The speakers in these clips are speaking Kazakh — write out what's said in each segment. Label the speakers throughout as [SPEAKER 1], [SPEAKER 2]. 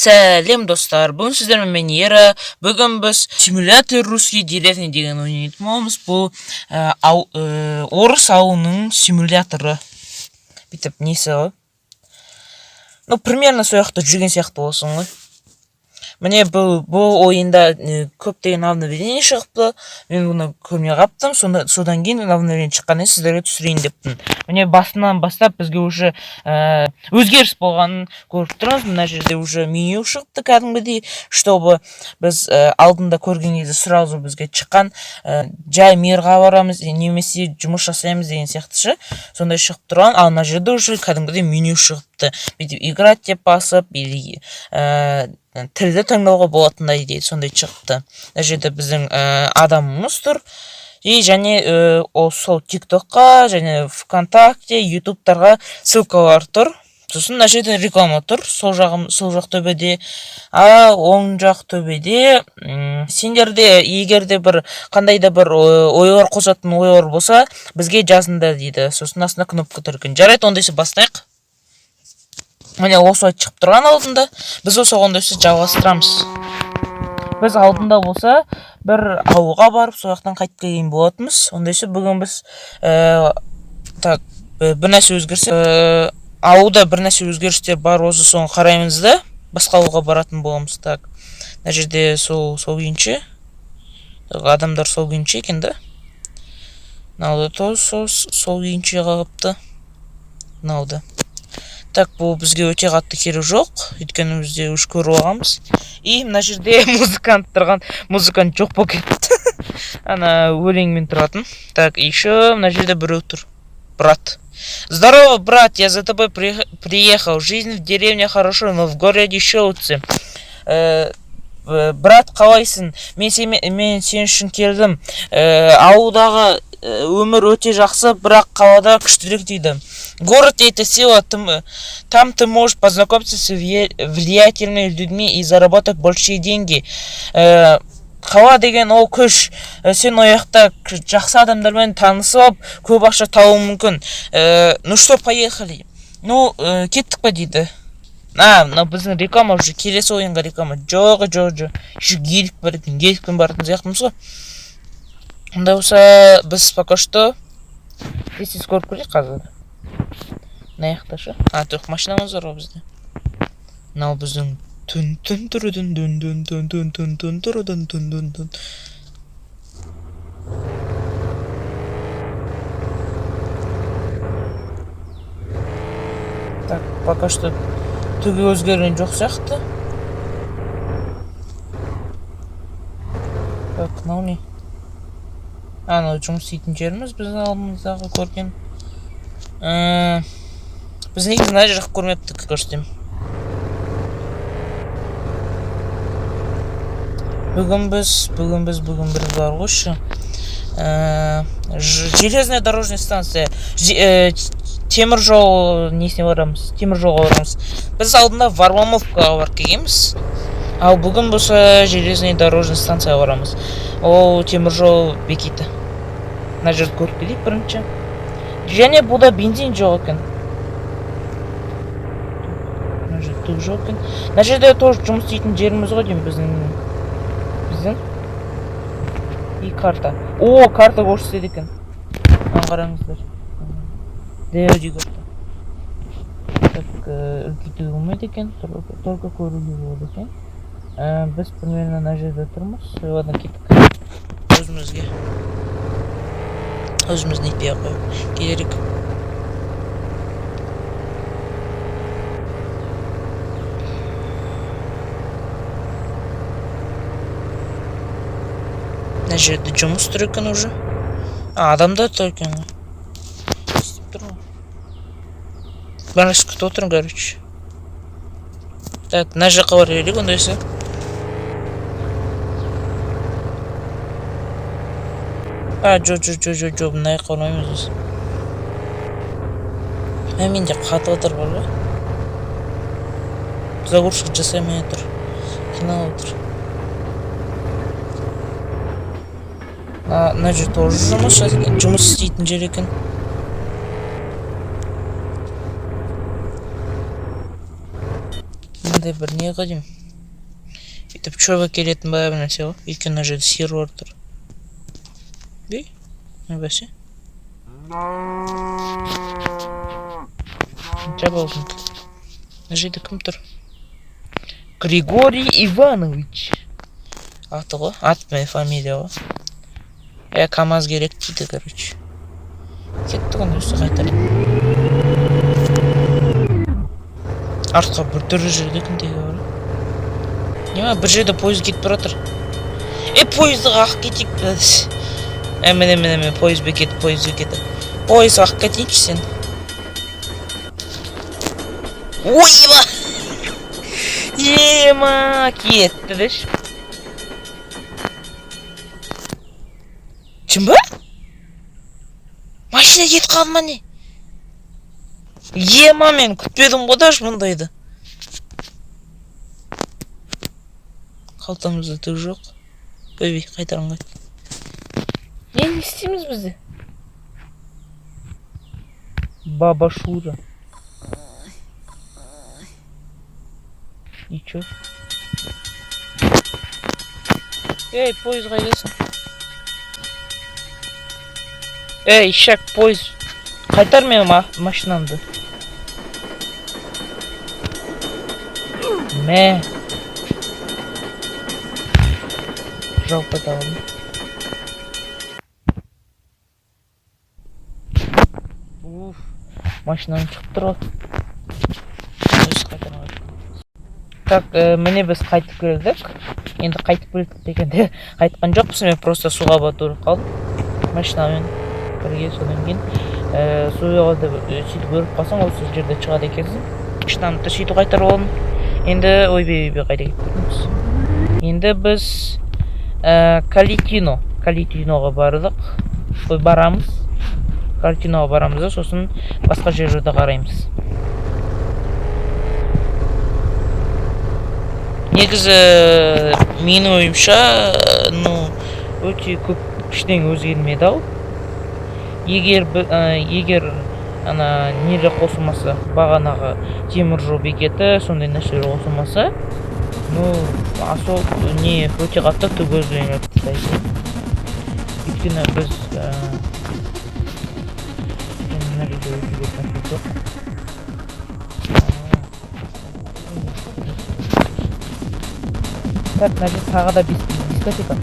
[SPEAKER 1] Сәлем достар, бүгін сіздермен мен Ера. Бүгін біз симулятор русский деревни деген ойнайтын боламыз. Бұл орыс ауылының симуляторы. Бүйтіп несі ғой. Ну, примерно сол жақта жүрген сияқты болсын ғой. Міне бұл ойында көптеген обновление шығыпты. Мен бұны көрмей қаптым. Содан кейін обновление шыққанын сіздерге түсірейін деппін. Міне басынан бастап бізге уже өзгеріс болғанын көріп тұрмыз. Мына жерде уже меню шығыпты кәдімгідей, чтобы біз алдында көрген кезде сразу бізге шыққан жай мирға барамыз, немесе жұмыс жасаймыз деген сияқтышы. Сондай шығып тұрған. Ал мына жерде уже кәдімгідей меню шығыпты. Бүйтіп играть деп басып, тілді таңдауға болатындай дейді, сондай шықты. Мына жерде біздің адамымыз тұр. Және сол TikTokқа, және ВКонтакте, ютубтарға ссылкалар тұр. Сосын мына жерде реклама тұр. Сол жақ төбеде, оң жақ төбеде. Сендерде егерде бір қандай да бір ойлар қосатын ойлар болса, бізге жазыңдар дейді. Сосын астына кнопка тұр екен. Жарайды, ондайсы бастайық. Міне осылай шығып тұрған алдында. Біз осы ондайсы жалғастырамыз. Біз алдында болса бір ауылға барып, сол жақтан қайтып келген болатынбыз. Ондайсы бүгін біз бір нәрсе өзгерсе, ауылда бір нәрсе өзгерістер бар, осы соны қараймыз да, басқа ауылға баратын боламыз. Так, мына жерде сол күйінше, адамдар сол күйінше екен да. Мынауды сол күйінше қалыпты. Мынауды. Так, бұл бізге өте қатты керегі жоқ, өйткені бізде үш көріп алғанбыз. И мына жерде музыкант тұрған, музыкант жоқ болып кетті. Ана өлеңмен тұратын. Так, еще мына жерде біреу тұр. Брат. Здорово, брат, я за тобой приехал. Жизнь в деревне хорошо, но в городе еще лучше. Брат, қалайсың? Мен сен үшін келдім. Ауылдағы өмір өте жақсы, бірақ қалада күштірек дейді. Город — это сила, там ты можешь познакомиться с влиятельными людьми и заработать большие деньги. Қала деген ол күш, сен ояқта жақсы адамдармен танысып, көп ақша табу мүмкін. Ну что, поехали. Ну, кеттік па дейді. Біздің реклама уже, келесі ойынға реклама. Жоқ. Еще геликпен баратын сияқтымыз ғой. Онда болса, біз пока что тез көріп көрейік қазір. Мына жақта шы. Жоқ, машинамыз бар ғой бізде. Мынау біздің түн Так, пока что түгі өзгерген жоқ сияқты. Так, мынау не? Анау жұмыс істейтін жеріміз біздің алдымыздағы көрген. Біз неге мына жақ көрмепті көрсетем. Бүгін бір бар ғойшы. Железная дорожная станция. Темір жол несіне барамыз? Темір жолға барамыз. Біз алдында Варламовкаға барып келгенбіз. Ал бүгін болса железная дорожная станцияға барамыз. Ол темір жол бекеті. Мына жерді көріп келейік бірінші. Және бұда бензин жоқ екен. Мына жерде түк жоқ екен. Мына жерде тоже жұмыс істейтін жеріміз ғой деймін біздің. И карта. Карта көрсетеді екен. Қараңыздар. Деуди карта. Так, үлкейтуге болмайды екен. Только көруге болады екен. Біз примерно мына жерде тұрмыз. Одан кеттік. Өзіміз нетпей қойып келерік. Мына жерде жұмыс тұр екен уже. Адамдар тұр екен. Істеп тұр ғой. Бәрін күтіп отырмын, короче. Так, мына жаққа бар берейік ондайсы. Жоқ, мына жаққа бармаймыз. Менде қатып отыр бар ғой. Загрузка жасаймай отыр. Қинап отыр. Мына жер тоже жұмыс істейтін жер екен. Мындай бір не қадим. Өйтіп шөп әкелетін бай бір нәрсе ғой. Өйткені мына жерде сиыр бар тұр. Бей? Не бәсе? Жабалдың. Мына жерде кім тұр? Григорий Иванович. Аты ғой, ат пен фамилия ғой. КамАЗ керек дейді, короче. Кетті ғой, өсі қайтарып. Артқа бір түрі жүрдетін деге бар. Нема, бір жерде пойыз кетіп бұратыр. Пойызды қақ кетейік бәдіс. Міне, пойыз бекеті. Пойыз қақ кетейінші сен. Ойба! Ема, кетті деш. Чым ба? Машина кетіп қалды ма не? Ема, мен күтпедім қодаш мұндайды. Қалтамызда түк жоқ. Бөбей, қайтарың қайт. Не істейміз бізде? Баба Шура. Ничего. Поезд қайдасың? Ишак, поезд. Қайтар мен машинамды. Мә. Жауып қайтағым. Машинам шығып тұрған. Так, міне біз қайтып келдік. Енді қайтып келдік дегенде қайтқан жоқпыз, мен просто суға батырып қалдым. Машинамен бірге содан кейін суға сөйтіп өріп қалсаң, осы жерде шығады екенсің. Машинамды сөйтіп қайтарып алдым. Енді ойбай қайда кеткенбіз. Енді біз Калитиноға бардық. Барамыз. Калитиноға барамыз да, сосын басқа жерлерді қараймыз. Негізі менің ойымша, өте көп кішінен өзгермеді ау. Егер нелі қосылмаса, бағанағы темір жол бекеті, сондай нәрселер қосылмаса, асол не өте қатты түк өзгермеді дейді. Өйткені біз так, мына жер тағы да дискотека.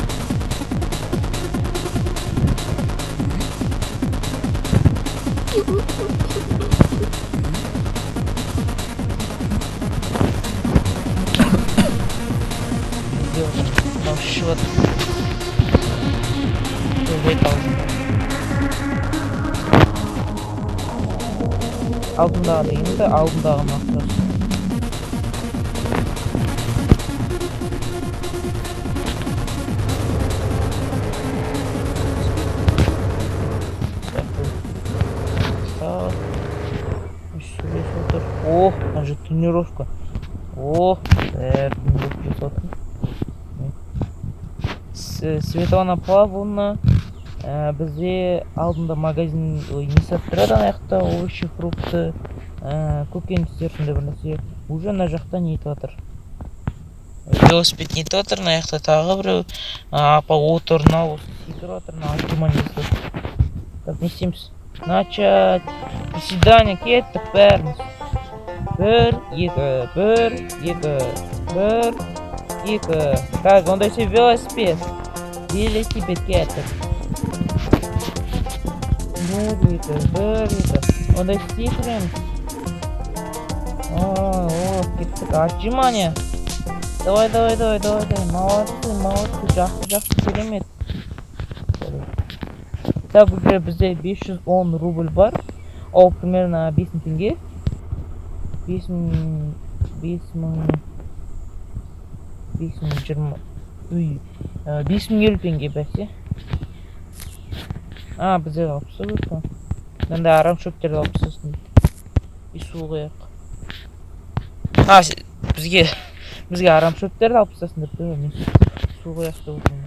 [SPEAKER 1] Мынау ішіп отыр. Алдындағы дегенде алдындағы мақтар. Мына же тренировка. Тренировка жасап отыр. Светлана Павловна бізде алдында магазин не сатып тұрады, ана жақта овощи, фрукты, көкөністер сондай бір нәрсе. Уже ана жақта не етіп отыр. Велосипед не етіп отыр, ана жақта тағы біреу. Апа отыр, осы секіріп отыр, артыма не істеп. Так, не істейміз? Начать. Приседание, кеттік бәріміз. 1, 2. Так, онда еще велосипед. Велосипед кеттік. 1, 2. Онда секіреміз. Кеттік. Отжимание. Давай. Молодцы. Жақсы, керемет. Так, уже бізде 510 рубль бар. Ол примерно 5000 теңге. 5050 теңге бәсе. Бізде алып тастап. Мында арам шөптерді алып тастасын дейді. И су қояқ. Бізге арам шөптерді алып тастасын деп, мен су қояқ деп отырмын.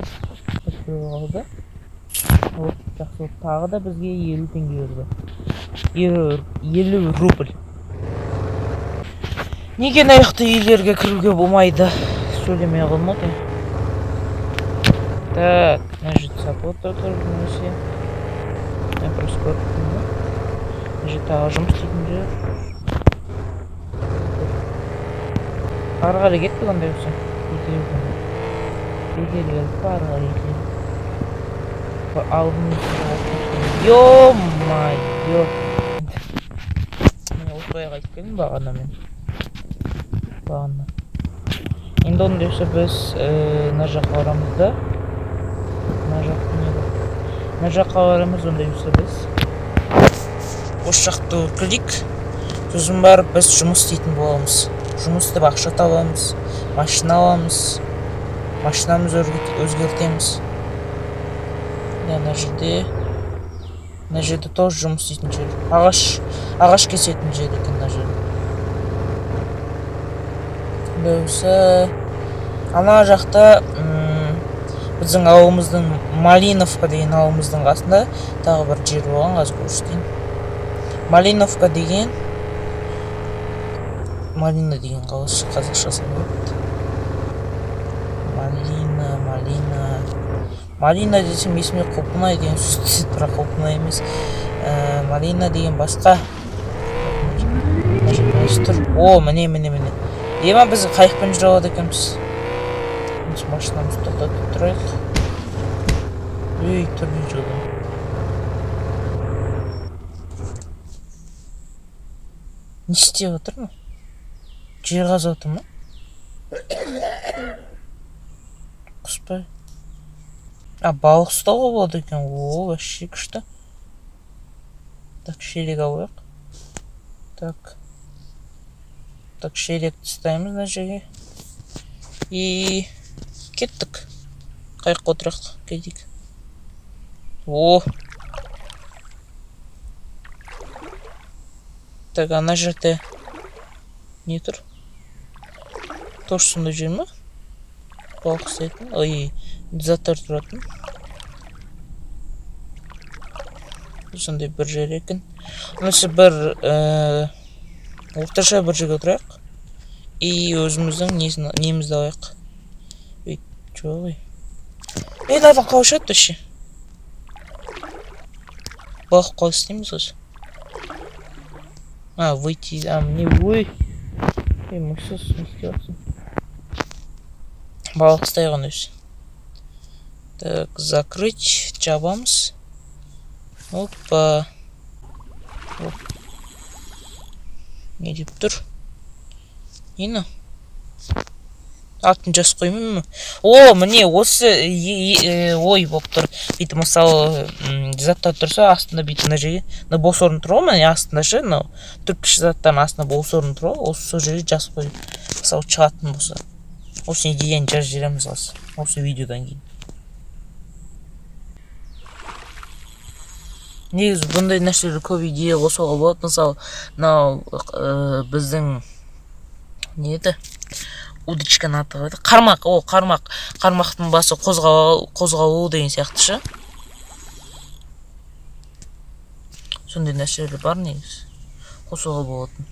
[SPEAKER 1] Вот, жақсы. Тағы да бізге 50 теңге берді. 50 рубль. Неге аяқты үйлерге кіруге болмайды? Сөйлемей қалмады. Так, мына жерде сапот тұр немесе. Мен просто көріп тұрмын. Мына жерде тағы жұмыс істейтін жер. Ары қарай кеттік ондай болса. Бекер келіп ары қарай кетейін. Ё-майё. Мен осылай қайтып келдім бағана мен. Бағана. Енді ондай болса біз мына жаққа барамыз да. Мына жаққа барамыз ондай болса біз. Осы жақты өткілдік. Сосын барып біз жұмыс істейтін боламыз. Жұмыс істеп ақша табамыз. Машина аламыз. Машинамызды өзгертеміз. Мына жерде тоже жұмыс істейтін жер. Ағаш кесетін жер екен мына жерде. Болса, ана жақта біздің ауылымыздың Малиновка деген ауылымыздың қасында тағы бір жер болған, қазір көрсетейін. Малиновка деген Малина деген қаласы қазақшасын көріпті. Малина десем есіме Құлпынай деген сөз түседі, бірақ Құлпынай емес. Малина деген басқа. О, міне. Ема біз қайықпен жүре алады екенбіз. Машинамызды тоқтатып тұрайық. Үй, түрме жолы. Не істеп отыр ма? Жер қазып отыр ма? Құспай. Балық ұстауға болады екен. О, вообще күшті. Так, шелек алайық. Так, шелекті ұстаймыз мына жерге. И кеттік. Қайыққа отырайық, кетейік. О. Так, ана жерде не тұр? Тоже сондай жер ма? Балық ұстайтын. Ой, заттар тұратын. Сондай бір жер екен. Онысы бір орташа бір жерге отырайық. И өзіміздің немізді алайық. Ой, жоқ ой. Нардан қауышады вообще. Балық қалай істейміз осы? Выйти, мне ой. Мұсыз не істеп жатсың? Балық ұстайған өзі. Так, закрыть, жабамыз. Опа. Не деп тұр? Нені? Атын жас қоймын мұ? О, міне осы ой болып тұр. Бейті мысалы заттар тұрса астында бейті мына жерге бос орын тұр ғой, міне астында ше, түркіш заттардың астында бос орын тұр ғой, осы сол жерге жас қойып мысалы шығатын болса. Осы идеяны жазып жібереміз қазір. Осы видеодан кейін. Негізі бұндай нәрселер көп идея қосуға болады. Мысалы, біздің не еді? Удочканы аты қойды. Қармақ. Қармақтың басы қозғалу деген сияқты ше. Сондай нәрселер бар негізі. Қосуға болатын.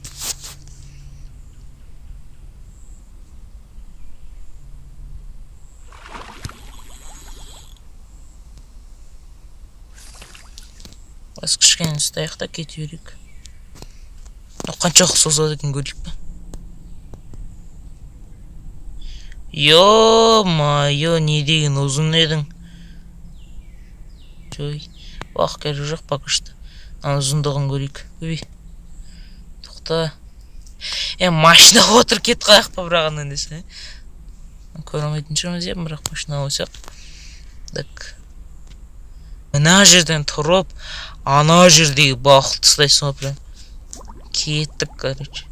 [SPEAKER 1] Аз кішкене ұстайық та кете берейік. Қаншалық созады екен көрейік пе? Ё-майё, не деген ұзын едің. Жой, бақ керек жоқ пока что. Ұзындығын көрейік. Өй, тоқта. Машинаға отыр кет қаяқ па бірағаннан десе. Көремейтін шығымыз ебім, бірақ машинаға ойсақ. Так. Мына жерден тұрып, ана жердегі балықты ұстайсың ғой прям. Кеттік, короче.